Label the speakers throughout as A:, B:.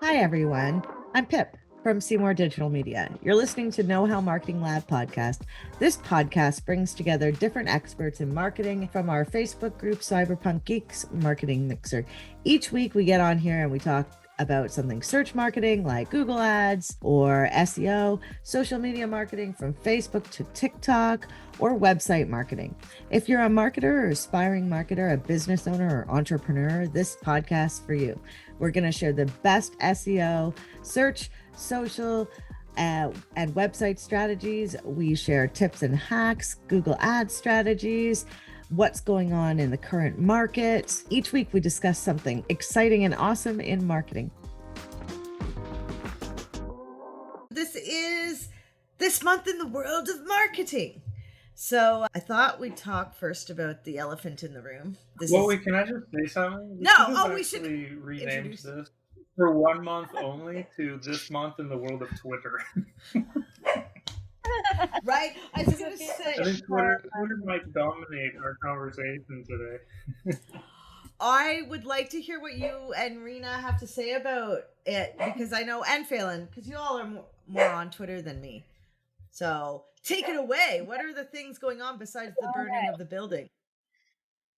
A: Hi, everyone. I'm Pip from Seymour Digital Media. You're listening to Know How Marketing Lab podcast. This podcast brings together different experts in marketing from our Facebook group, Cyberpunk Geeks Marketing Mixer. Each week we get on here and we talk about something search marketing like Google Ads or SEO, social media marketing from Facebook to TikTok, or website marketing. If you're a marketer or aspiring marketer, a business owner or entrepreneur, this podcast is for you. We're going to share the best SEO, search, social, and website strategies. We share tips and hacks, Google Ads strategies, what's going on in the current market. Each week we discuss something exciting and awesome in marketing. This is This Month in the World of Marketing. So I thought we'd talk first about the elephant in the room.
B: Wait, can I just say something?
A: We should
B: rename
A: introduce
B: this for 1 month only to This Month in the World of Twitter.
A: Right? I was going to say.
B: I think Twitter might dominate our conversation today.
A: I would like to hear what you and Rena have to say about it, because I know, and Phelan, because you all are more on Twitter than me. So take it away. What are the things going on besides the burning of the building?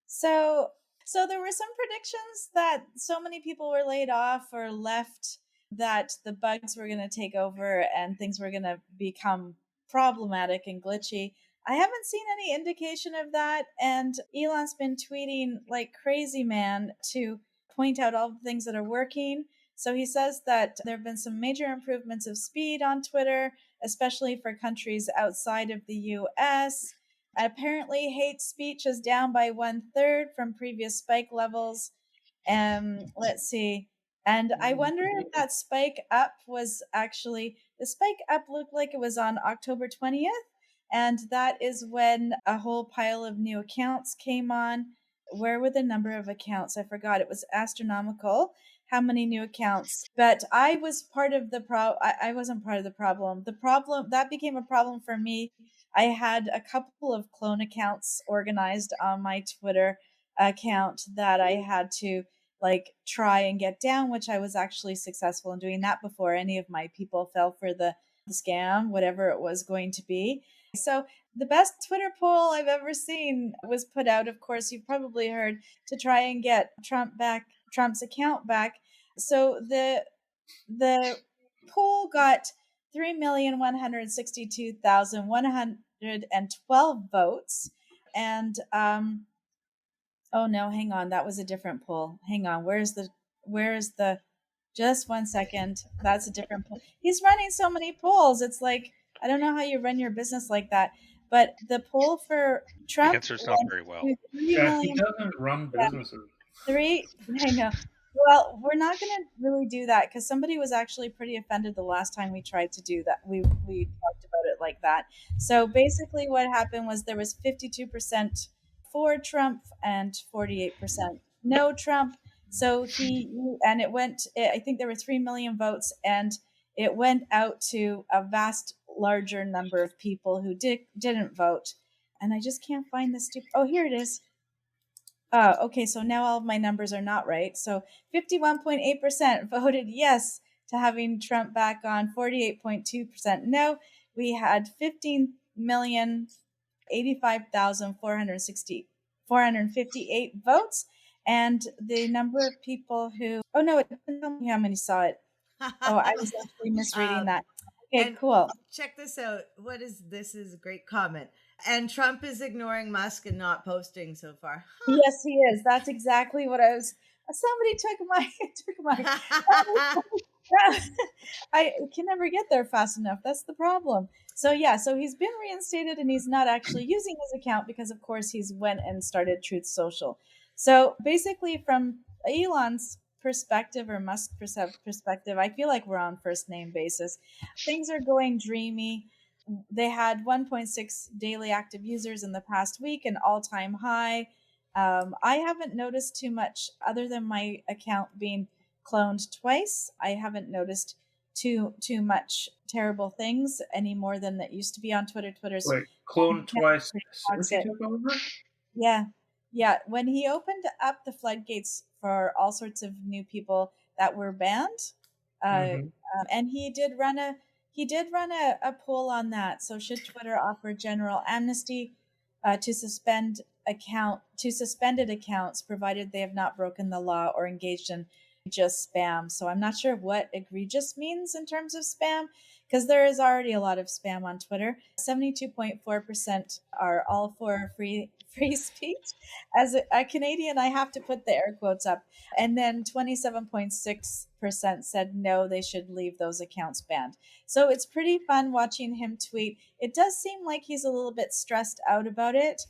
C: So there were some predictions that so many people were laid off or left that the bugs were going to take over and things were going to become problematic and glitchy. I haven't seen any indication of that. And Elon's been tweeting like crazy, man, to point out all the things that are working. So he says that there have been some major improvements of speed on Twitter, especially for countries outside of the US. Apparently, hate speech is down by 1/3 from previous spike levels. Let's see. And I wonder if that spike up was actually, the spike up looked like it was on October 20th. And that is when a whole pile of new accounts came on. Where were the number of accounts? I forgot. It was astronomical. How many new accounts? But I was part of the I wasn't part of the problem. The problem that became a problem for me. I had a couple of clone accounts organized on my Twitter account that I had to like try and get down, which I was actually successful in doing that before any of my people fell for the scam, whatever it was going to be. So the best Twitter poll I've ever seen was put out, of course, you've probably heard, to try and get Trump's account back. So the poll got 3,162,112 votes. And oh no, hang on, that was a different poll. Hang on, where is the just 1 second. That's a different poll. He's running so many polls. It's like, I don't know how you run your business like that. But the poll for Trump,
D: the answer's not very well.
B: Yeah, he doesn't run businesses.
C: I know. Well, we're not going to really do that because somebody was actually pretty offended the last time we tried to do that. We talked about it like that. So basically what happened was there was 52% for Trump and 48% no Trump. So it went, I think there were 3 million votes, and it went out to a vast larger number of people who didn't vote. And I just can't find this oh, here it is. Okay, so now all of my numbers are not right. So 51.8% voted yes to having Trump back on, 48.2% no. We had 15,085,458 votes. And the number of people who, oh no, it didn't tell me how many saw it. Oh, I was actually misreading that. Okay, cool.
A: Check this out. This is a great comment. And Trump is ignoring Musk and not posting so far.
C: Yes, he is. That's exactly what I was. Somebody took my. I can never get there fast enough. That's the problem. So yeah, so he's been reinstated and he's not actually using his account because, of course, he's went and started Truth Social. So basically, from Elon's perspective or Musk's perspective, I feel like we're on first name basis. Things are going dreamy. They had 1.6 daily active users in the past week, an all-time high. I haven't noticed too much other than my account being cloned twice. I haven't noticed too much terrible things any more than that used to be on Twitter. Twitter's
B: cloned twice since he took over?
C: Yeah. When he opened up the floodgates for all sorts of new people that were banned,
B: Mhm.
C: And he did run a poll on that. So should Twitter offer general amnesty to suspended accounts, provided they have not broken the law or engaged in just spam? So I'm not sure what egregious means in terms of spam, because there is already a lot of spam on Twitter. 72.4% are all for free speech. As a Canadian, I have to put the air quotes up. And then 27.6% said no, they should leave those accounts banned. So it's pretty fun watching him tweet. It does seem like he's a little bit stressed out about it.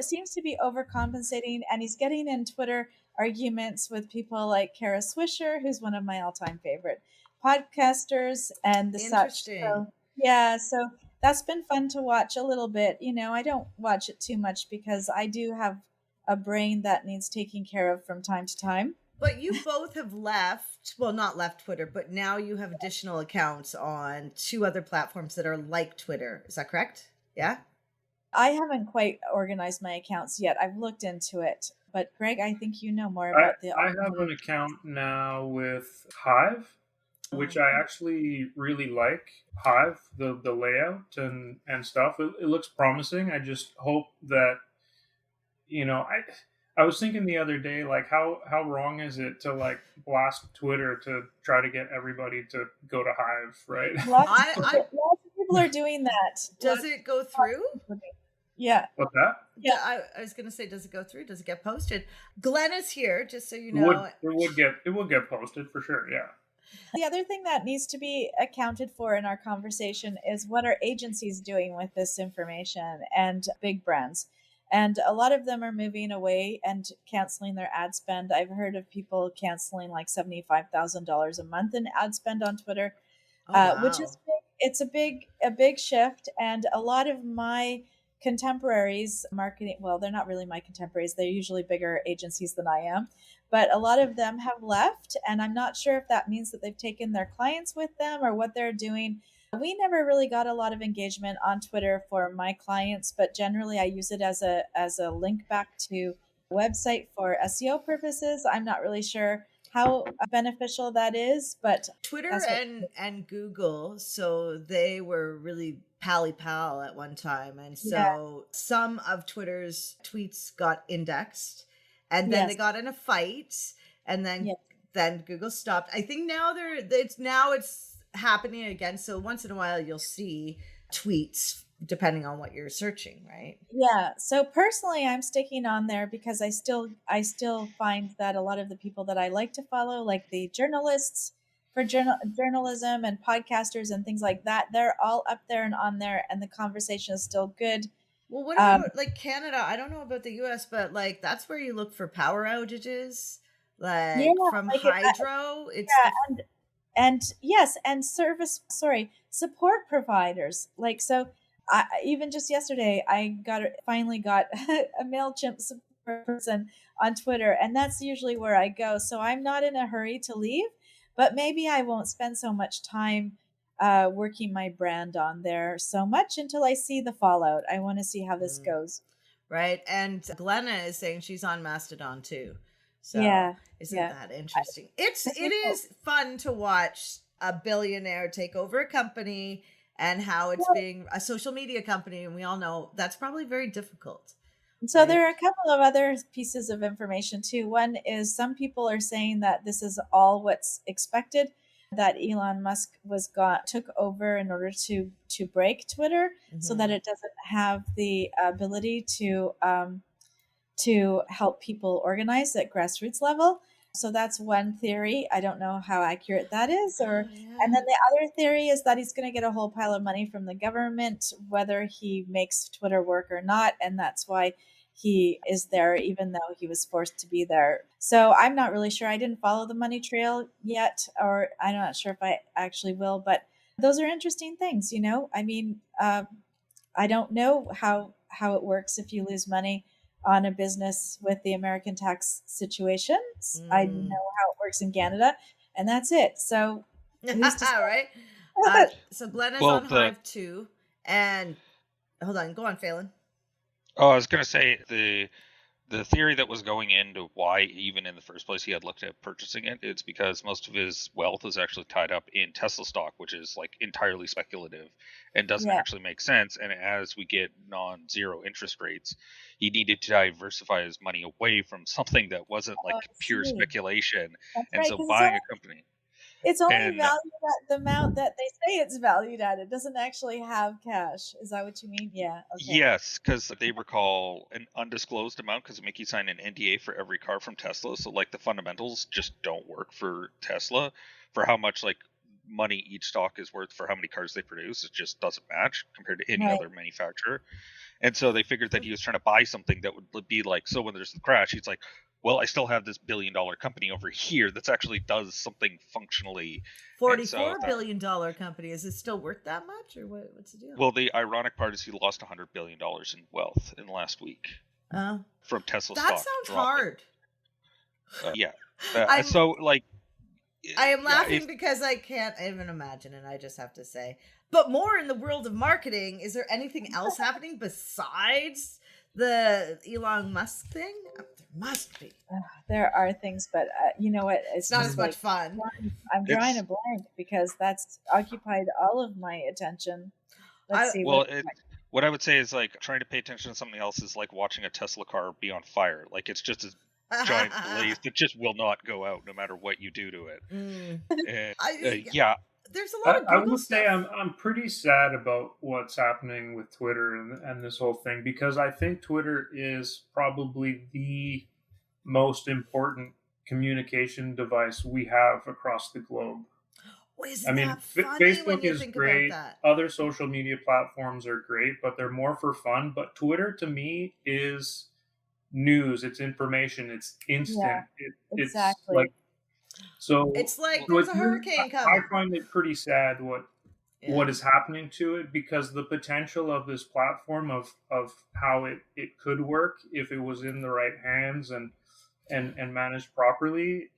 C: Seems to be overcompensating, and he's getting in Twitter arguments with people like Kara Swisher, who's one of my all-time favorite podcasters, and the such. So, yeah, so that's been fun to watch a little bit. I don't watch it too much because I do have a brain that needs taking care of from time to time.
A: But you both have not left Twitter, but now you have additional accounts on 2 other platforms that are like Twitter. Is that correct? Yeah?
C: I haven't quite organized my accounts yet. I've looked into it. But Greg, I think you know more about
B: I have an account now with Hive, which I actually really like. Hive, the layout and stuff. It looks promising. I just hope that, I was thinking the other day, like how wrong is it to like blast Twitter to try to get everybody to go to Hive, right?
C: Lots of people are doing that.
A: Does it go through?
C: Yeah.
B: What's that?
A: Yeah, I was going to say, does it go through? Does it get posted? Glenn is here, just so you know.
B: It would get posted for sure, yeah.
C: The other thing that needs to be accounted for in our conversation is what are agencies doing with this information and big brands. And a lot of them are moving away and canceling their ad spend. I've heard of people canceling like $75,000 a month in ad spend on Twitter, which is big. It's a big shift. And a lot of my contemporaries marketing, well, they're not really my contemporaries. They're usually bigger agencies than I am. But a lot of them have left. And I'm not sure if that means that they've taken their clients with them or what they're doing. We never really got a lot of engagement on Twitter for my clients, but generally I use it as a link back to a website for SEO purposes. I'm not really sure how beneficial that is, but
A: Twitter and Google, so they were really pal at one time, and so some of Twitter's tweets got indexed, and then they got in a fight, and then Google stopped. I think now it's happening again, so once in a while you'll see tweets depending on what you're searching, right?
C: Yeah, so personally I'm sticking on there because I still find that a lot of the people that I like to follow, like the journalists for journalism and podcasters and things like that, they're all up there and on there, and the conversation is still good.
A: Well, what about like Canada? I don't know about the US, but like that's where you look for power outages, like from hydro.
C: And support providers. Like, so even just yesterday, I finally got a MailChimp support person on Twitter, and that's usually where I go. So I'm not in a hurry to leave, but maybe I won't spend so much time working my brand on there so much until I see the fallout. I want to see how this goes.
A: Right. And Glenna is saying she's on Mastodon too. So isn't that interesting? It is fun to watch a billionaire take over a company and how it's being a social media company. And we all know that's probably very difficult.
C: So there are a couple of other pieces of information too. One is some people are saying that this is all what's expected, that Elon Musk took over in order to break Twitter, so that it doesn't have the ability to help people organize at grassroots level. So that's one theory. I don't know how accurate that is. And then the other theory is that he's going to get a whole pile of money from the government, whether he makes Twitter work or not. And that's why he is there, even though he was forced to be there. So I'm not really sure. I didn't follow the money trail yet, or I'm not sure if I actually will. But those are interesting things, I mean, I don't know how it works if you lose money on a business with the American tax situation. I know how it works in Canada, and that's it. So
A: right. So Glenn is on Hive too, and hold on, go on, Phelan.
D: Oh, I was going to say the the theory that was going into why even in the first place he had looked at purchasing it, it's because most of his wealth is actually tied up in Tesla stock, which is like entirely speculative and doesn't
C: Yeah.
D: actually make sense. And as we get non-zero interest rates, he needed to diversify his money away from something that wasn't
C: Oh,
D: like
C: I
D: pure
C: see.
D: speculation.
C: That's
D: And
C: right,
D: so
C: because
D: buying a company
C: it's only
D: and
C: valued at the amount that they say it's valued at. It doesn't actually have cash. Is that what you mean? Yeah. Okay.
D: yes, because they recall an undisclosed amount because Mickey signed an NDA for every car from Tesla. So like the fundamentals just don't work for Tesla for how much like money each stock is worth for how many cars they produce. It just doesn't match compared to any
C: Right.
D: other manufacturer. And so they figured that he was trying to buy something that would be like, so when there's the crash, he's like, well, I still have this billion-dollar company over here that actually does something functionally. And so
A: $44 billion company. Is it still worth that much, or what's the deal?
D: well, the ironic part is he lost $100 billion in wealth in the last week from Tesla
A: that
D: stock.
A: sounds
D: dropping.
A: hard.
D: Yeah.
A: I'm-
D: So like,
A: I am
D: yeah,
A: laughing because I can't even imagine it. I just have to say. But more in the world of marketing, is there anything else happening besides the Elon Musk thing? There must be.
C: There are things, but you know what?
A: It's not as much fun.
C: I'm drawing
D: It's-
C: a blank because that's occupied all of my attention. Let's see.
D: Well, what I would say is like trying to pay attention to something else is like watching a Tesla car be on fire. Like it's just a giant blaze that just will not go out no matter what you do to it. And, yeah.
A: There's a lot of
B: I
A: Google
B: will say
A: stuff.
B: I'm pretty sad about what's happening with Twitter and this whole thing, because I think Twitter is probably the most important communication device we have across the globe.
A: Isn't
B: I mean,
A: that funny when
B: Facebook
A: you
B: is
A: think
B: great.
A: about
B: Other social media platforms are great, but they're more for fun. But Twitter to me is news. It's information. It's instant.
C: Yeah,
B: It's
C: exactly.
B: like, so
A: It's like
B: with
A: there's a
B: Twitter,
A: hurricane
B: I
A: coming.
B: find it pretty sad what is happening to it, because the potential of this platform of how it could work if it was in the right hands and managed properly,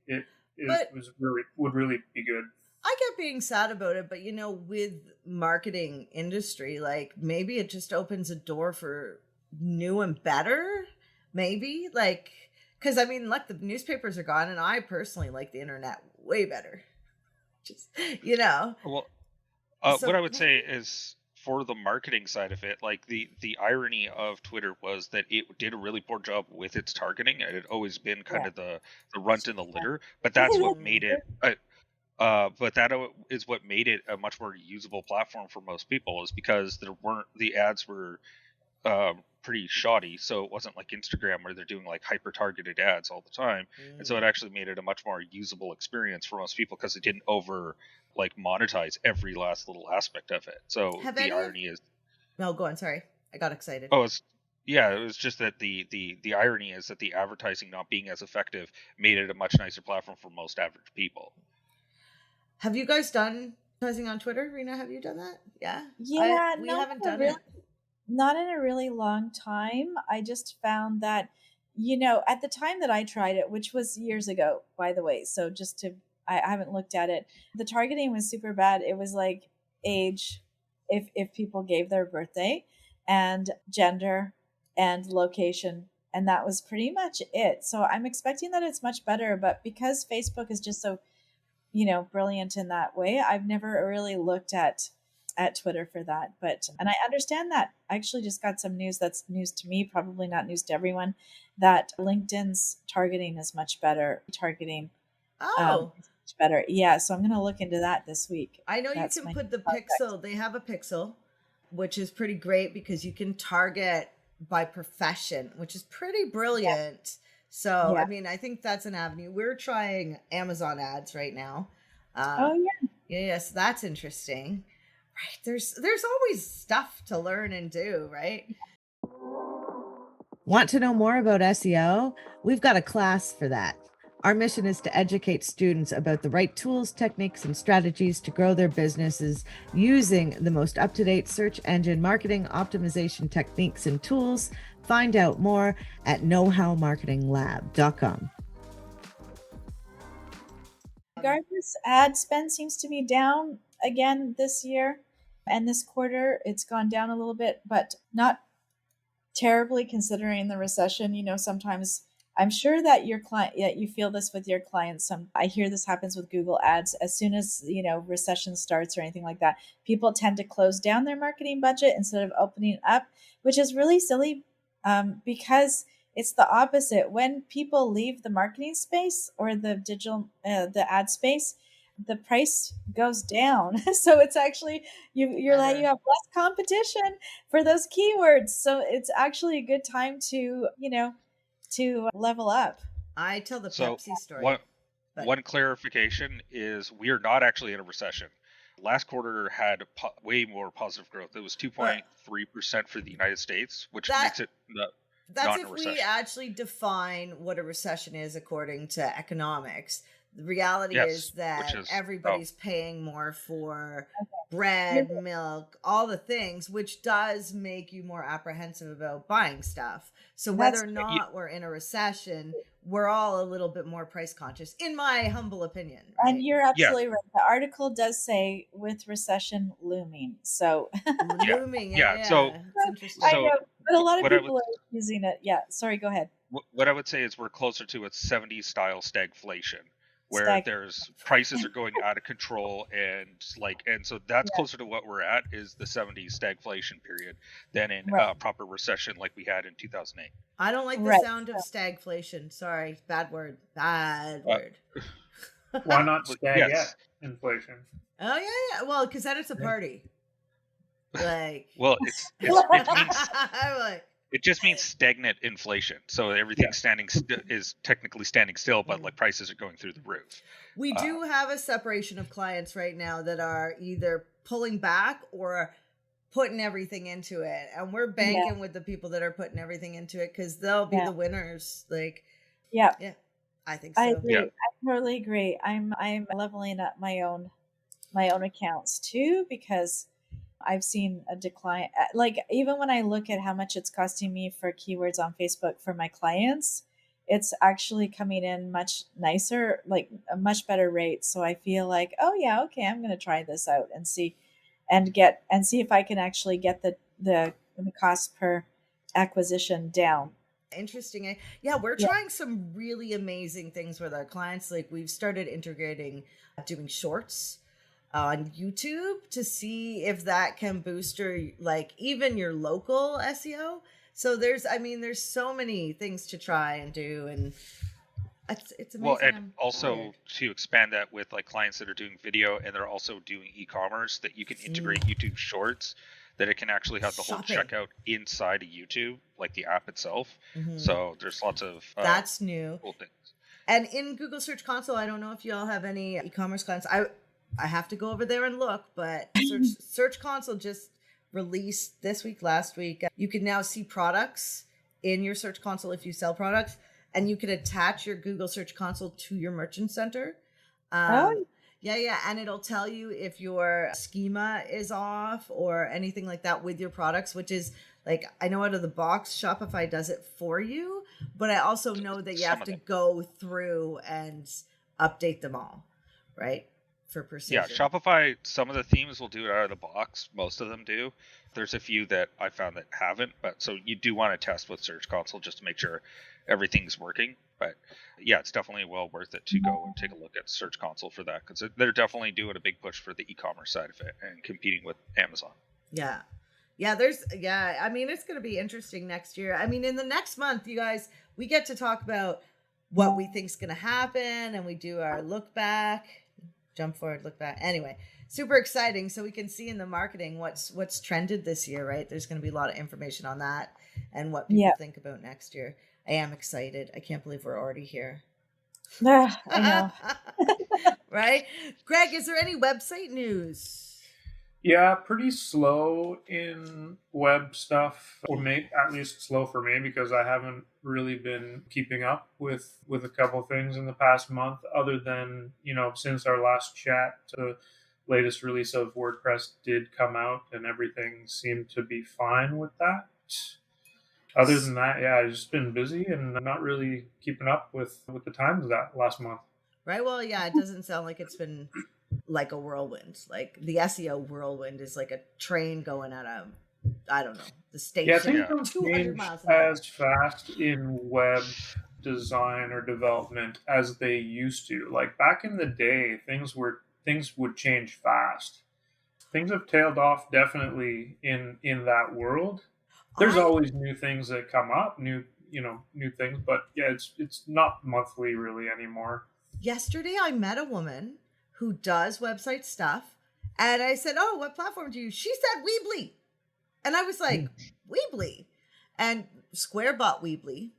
B: would really be good.
A: I get being sad about it, but with marketing industry, like maybe it just opens a door for new and better. Maybe because I mean, the newspapers are gone, and I personally like the internet way better. Just
D: Well,
A: So
D: what I would say is for the marketing side of it, like the irony of Twitter was that it did a really poor job with its targeting. It had always been kind of the runt in the litter, but that's what made it. But that is what made it a much more usable platform for most people, is because the ads were pretty shoddy. So it wasn't like Instagram where they're doing like hyper targeted ads all the time. And so it actually made it a much more usable experience for most people because it didn't monetize every last little aspect of it. So irony is.
A: No, go on. Sorry, I got excited.
D: Oh, it was just that the irony is that the advertising not being as effective made it a much nicer platform for most average people.
A: Have you guys done advertising on Twitter, Rena? Have you done that? Yeah.
C: Yeah,
A: we haven't done it.
C: Not in a really long time. I just found that, at the time that I tried it, which was years ago, by the way, so I haven't looked at it. The targeting was super bad. It was like age, if people gave their birthday, and gender and location, and that was pretty much it. So I'm expecting that it's much better, but because Facebook is just so brilliant in that way, I've never really looked at Twitter for that. And I understand that. I actually just got some news that's news to me, probably not news to everyone, that LinkedIn's targeting is much better. Targeting much better. Yeah, so I'm going to look into that this week.
A: I know you can put the pixel. They have a pixel, which is pretty great because you can target by profession, which is pretty brilliant. Yeah. So, I mean, I think that's an avenue. We're trying Amazon ads right now. Yes, that's interesting. Right. There's always stuff to learn and do, right? Want to know more about SEO? We've got a class for that. Our mission is to educate students about the right tools, techniques, and strategies to grow their businesses using the most up-to-date search engine marketing optimization techniques and tools. Find out more at knowhowmarketinglab.com.
C: Regardless, ad spend seems to be down again this year, and this quarter it's gone down a little bit, but not terribly considering the recession. Sometimes I'm sure that your client, that you feel this with your clients. I hear this happens with Google Ads. As soon as, recession starts or anything like that, people tend to close down their marketing budget instead of opening up, which is really silly, because it's the opposite. When people leave the marketing space or the the ad space, the price goes down. So it's actually, you have less competition for those keywords. So it's actually a good time to, to level up.
A: I tell the
D: So
A: Pepsi story.
D: one clarification is we are not actually in a recession. Last quarter had way more positive growth. It was 2.3% for the United States, which makes it
A: that's
D: not
A: if
D: a recession.
A: we actually define what a recession is according to economics. The reality is that everybody's paying more for bread, milk, all the things, which does make you more apprehensive about buying stuff. So whether or not we're in a recession, we're all a little bit more price conscious, in my humble opinion. Right?
C: And you're absolutely right. The article does say with recession looming. So
A: looming,
D: So
A: it's interesting.
C: I know, but a lot of people are using it. Yeah. Sorry, go ahead.
D: What I would say is we're closer to a 70s style stagflation, where there's prices are going out of control, and so that's closer to what we're at, is the 70s stagflation period, than in a proper recession like we had in 2008.
A: I don't like the sound of stagflation. Sorry, bad word.
B: Why not inflation?
A: Oh yeah. Well, because then it's a party.
D: Well, it means it just means stagnant inflation. So everything's is technically standing still, but prices are going through the roof.
A: We do have a separation of clients right now that are either pulling back or putting everything into it, and we're banking with the people that are putting everything into it, because they'll be the winners. I think so.
C: I agree. I totally agree. I'm leveling up my own accounts too, because I've seen a decline. Even when I look at how much it's costing me for keywords on Facebook for my clients, it's actually coming in much nicer, like a much better rate. So I feel like, oh yeah, okay, I'm going to try this out and see if I can actually get the cost per acquisition down.
A: Interesting. Yeah, we're trying some really amazing things with our clients. Like, we've started integrating doing shorts on YouTube to see if that can boost even your local SEO. So there's so many things to try and do, and it's amazing.
D: Well, and also to expand that with clients that are doing video and they're also doing e-commerce, that you can integrate YouTube Shorts, that it can actually have the whole checkout inside of YouTube, like the app itself. Mm-hmm. So there's lots of
A: that's new
D: cool things.
A: And in Google Search Console, I don't know if you all have any e-commerce clients. I have to go over there and look, but Search Console just released last week. You can now see products in your Search Console if you sell products, and you can attach your Google Search Console to your Merchant Center. And it'll tell you if your schema is off or anything like that with your products, which is I know out of the box, Shopify does it for you, but I also know that you have to go through and update them all, right? For precision.
D: Yeah, Shopify, some of the themes will do it out of the box. Most of them do. There's a few that I found that haven't, but so you do want to test with Search Console just to make sure everything's working. But yeah, it's definitely well worth it to go and take a look at Search Console for that, because they're definitely doing a big push for the e-commerce side of it and competing with Amazon.
A: Yeah. I mean, it's going to be interesting next year. I mean, in the next month, you guys, we get to talk about what we think is going to happen, and we do our look back. Jump forward, look back. Anyway, super exciting. So we can see in the marketing what's trended this year, right? There's going to be a lot of information on that and what people think about next year. I am excited. I can't believe we're already here.
C: I know.
A: Right? Greg, is there any website news?
B: Yeah, pretty slow in web stuff, or at least slow for me, because I haven't really been keeping up with a couple things in the past month, other than, since our last chat, the latest release of WordPress did come out and everything seemed to be fine with that. Other than that, I've just been busy and not really keeping up with the times that last month.
A: Right. Well, yeah, it doesn't sound like it's been like a whirlwind. Like the SEO whirlwind is like a train going at a I don't know, the
B: Yeah,
A: station
B: things don't
A: 200
B: change
A: miles an hour.
B: as fast in web design or development as they used to. Like back in the day, things would change fast. Things have tailed off definitely in that world. There's
A: I
B: always new things that come up, new things, but yeah, it's not monthly really anymore.
A: Yesterday I met a woman who does website stuff, and I said, "Oh, what platform do you use?" She said Weebly. And I was like, Weebly. And Square bought Weebly.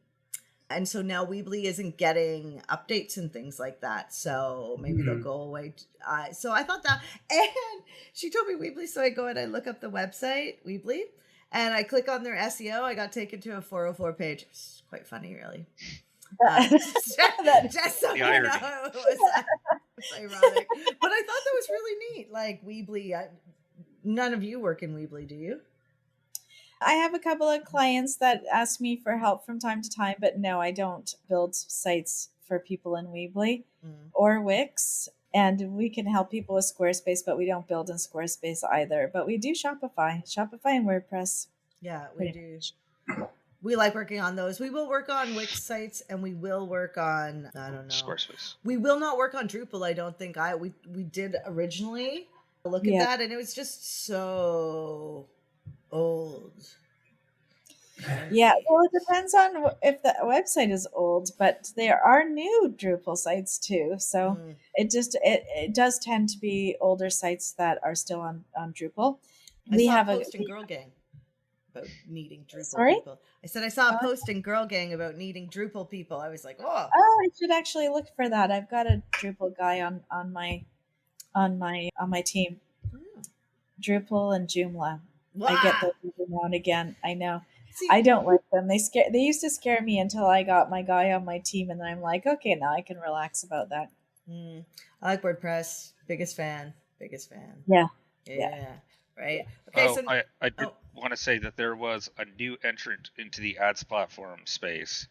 A: And so now Weebly isn't getting updates and things like that. So maybe they'll go away. So I thought that. And she told me Weebly. So I go and I look up the website, Weebly, and I click on their SEO. I got taken to a 404 page. It's quite funny, really. Just so you
D: irony.
A: know, it was ironic. But I thought that was really neat. Like Weebly. None of you work in Weebly, do you?
C: I have a couple of clients that ask me for help from time to time, but no, I don't build sites for people in Weebly or Wix. And we can help people with Squarespace, but we don't build in Squarespace either. But we do Shopify and WordPress.
A: Yeah, we do. We like working on those. We will work on Wix sites, and we will work on, I don't know.
D: Squarespace.
A: We will not work on Drupal, I don't think. We did originally look at that, and it was just so old.
C: Yeah, well, it depends on if the website is old, but there are new Drupal sites too. So it does tend to be older sites that are still on Drupal.
A: We have a post in Girl Gang about needing Drupal people. I said I saw a post in Girl Gang about needing Drupal people. I was like, oh,
C: I should actually look for that. I've got a Drupal guy on my team. Drupal and Joomla. Wow. I get those every now and again. I know. See, I don't like them. They used to scare me until I got my guy on my team, and then I'm like, okay, now I can relax about that.
A: I like WordPress. Biggest fan.
C: Yeah.
A: Right.
D: Okay. So I did want to say that there was a new entrant into the ads platform space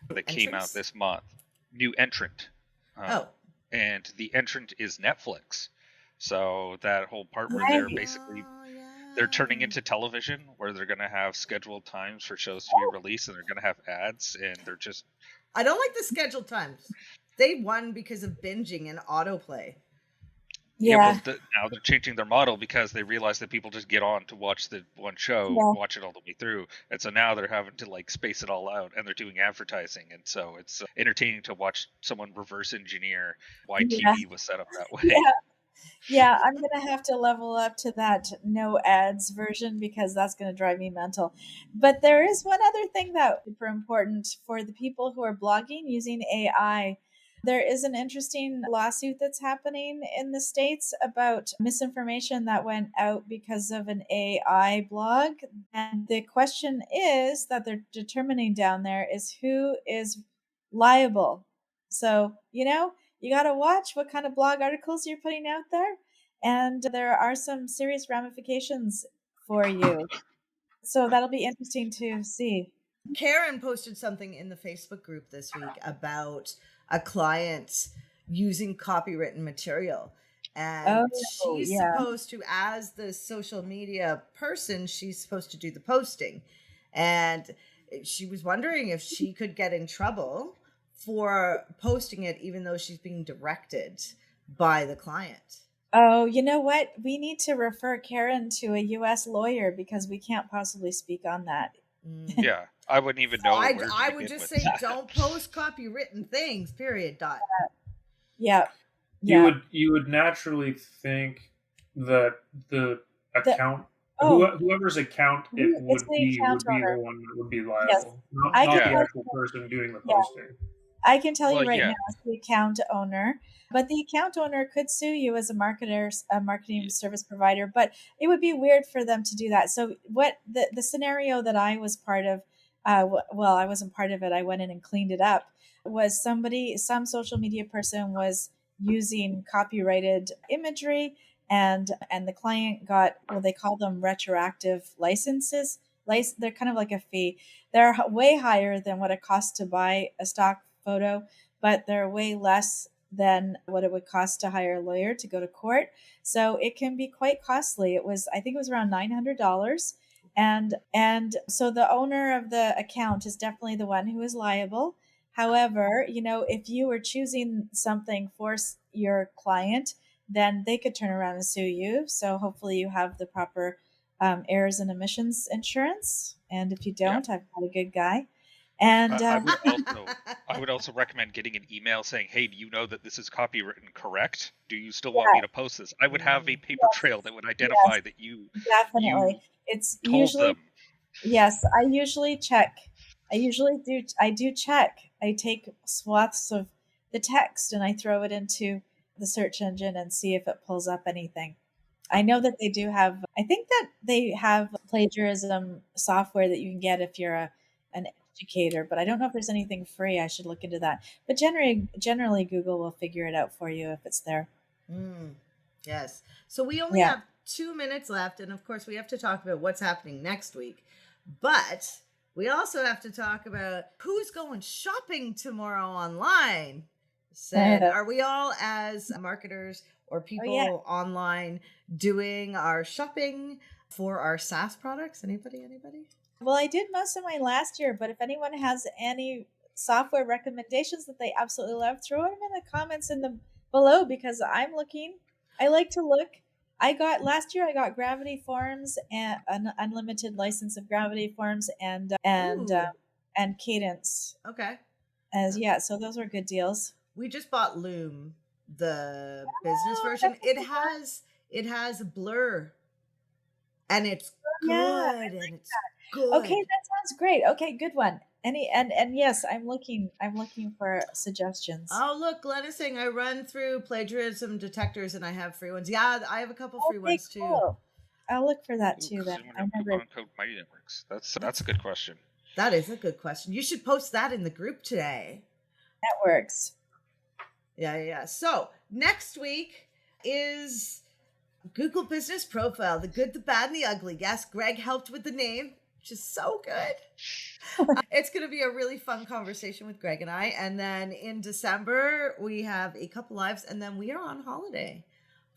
D: that came out this month. New entrant. And the entrant is Netflix. So that whole part where they're basically they're turning into television, where they're going to have scheduled times for shows to be released, and they're going to have ads, and they're just...
A: I don't like the scheduled times. They won because of binging and autoplay.
C: Yeah,
D: but now they're changing their model because they realize that people just get on to watch the one show, watch it all the way through, and so now they're having to like space it all out, and they're doing advertising, and so it's entertaining to watch someone reverse engineer why TV was set up that way.
C: Yeah, I'm going to have to level up to that no ads version because that's going to drive me mental. But there is one other thing that is super important for the people who are blogging using AI. There is an interesting lawsuit that's happening in the States about misinformation that went out because of an AI blog. And the question is that they're determining down there is who is liable. So, you got to watch what kind of blog articles you're putting out there. And there are some serious ramifications for you. So that'll be interesting to see.
A: Karen posted something in the Facebook group this week about a client using copywritten material. And she's supposed to, as the social media person, she's supposed to do the posting. And she was wondering if she could get in trouble for posting it, even though she's being directed by the client.
C: Oh, you know what? We need to refer Karen to a U.S. lawyer because we can't possibly speak on that.
D: Yeah, I wouldn't even know.
A: I would just say don't post copywritten things, period. Dot.
C: Yeah.
B: You would naturally think that the account, whoever's account it would be the one that would be liable,
C: yes.
B: not the actual person doing the posting.
C: I can tell you right now, as the account owner, but the account owner could sue you as a marketing service provider, but it would be weird for them to do that. So what the scenario that I was part of, I wasn't part of it. I went in and cleaned it up, was some social media person was using copyrighted imagery and the client got, they call them retroactive licenses. They're kind of like a fee. They're way higher than what it costs to buy a stock photo, but they're way less than what it would cost to hire a lawyer to go to court. So it can be quite costly. I think it was around $900. And so the owner of the account is definitely the one who is liable. However, if you were choosing something for your client, then they could turn around and sue you. So hopefully you have the proper errors and omissions insurance. And if you don't, I've got a good guy. And
D: I would also recommend getting an email saying, "Hey, do you know that this is copywritten correct? Do you still want me to post this?" I would have a paper trail that would identify that you
C: definitely. It's
D: told
C: usually
D: them.
C: Yes, I usually check. I do check. I take swaths of the text and I throw it into the search engine and see if it pulls up anything. I know that they do have, I think that they have plagiarism software that you can get if you're an educator, but I don't know if there's anything free. I should look into that. But generally Google will figure it out for you if it's there.
A: Yes. So we only have 2 minutes left. And of course, we have to talk about what's happening next week. But we also have to talk about who's going shopping tomorrow online. So are we all, as marketers or people online, doing our shopping for our SaaS products? Anybody?
C: Well, I did most of mine last year, but if anyone has any software recommendations that they absolutely love, throw them in the comments below, because I'm looking. I like to look. Last year I got Gravity Forms and an unlimited license of Gravity Forms and Cadence.
A: Okay.
C: So those were good deals.
A: We just bought Loom, the business version. It has Blur, and it's good. And it's good.
C: Okay, that sounds great. Okay, good one. And yes, I'm looking for suggestions.
A: Oh, look, Glenn is saying I run through plagiarism detectors and I have free ones. Yeah, I have a couple free ones too.
C: Cool. I'll look for that too. Then
D: Code Mighty Networks. That's a good question.
A: That is a good question. You should post that in the group today.
C: Networks.
A: Yeah. So next week is Google Business Profile, the good, the bad, and the ugly. Yes, Greg helped with the name, which is so good. It's going to be a really fun conversation with Greg and I. And then in December, we have a couple lives, and then we are on holiday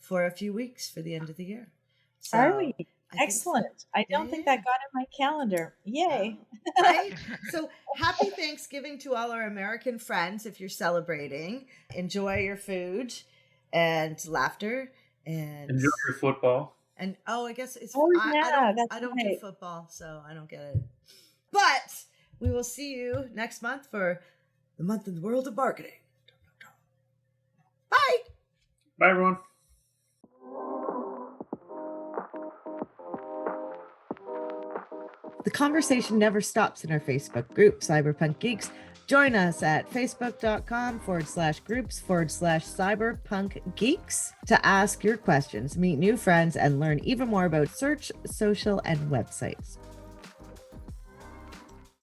A: for a few weeks for the end of the year. So
C: are we? Excellent. I don't think that got in my calendar. Yay.
A: Right? So happy Thanksgiving to all our American friends. If you're celebrating, enjoy your food and laughter and
B: enjoy your football.
A: And I guess it's I don't do football, so I don't get it. But we will see you next month for the month in the world of marketing. Bye.
B: Bye, everyone.
A: The conversation never stops in our Facebook group, Cyberpunk Geeks. Join us at facebook.com/groups/cyberpunk geeks to ask your questions, meet new friends, and learn even more about search, social, and websites.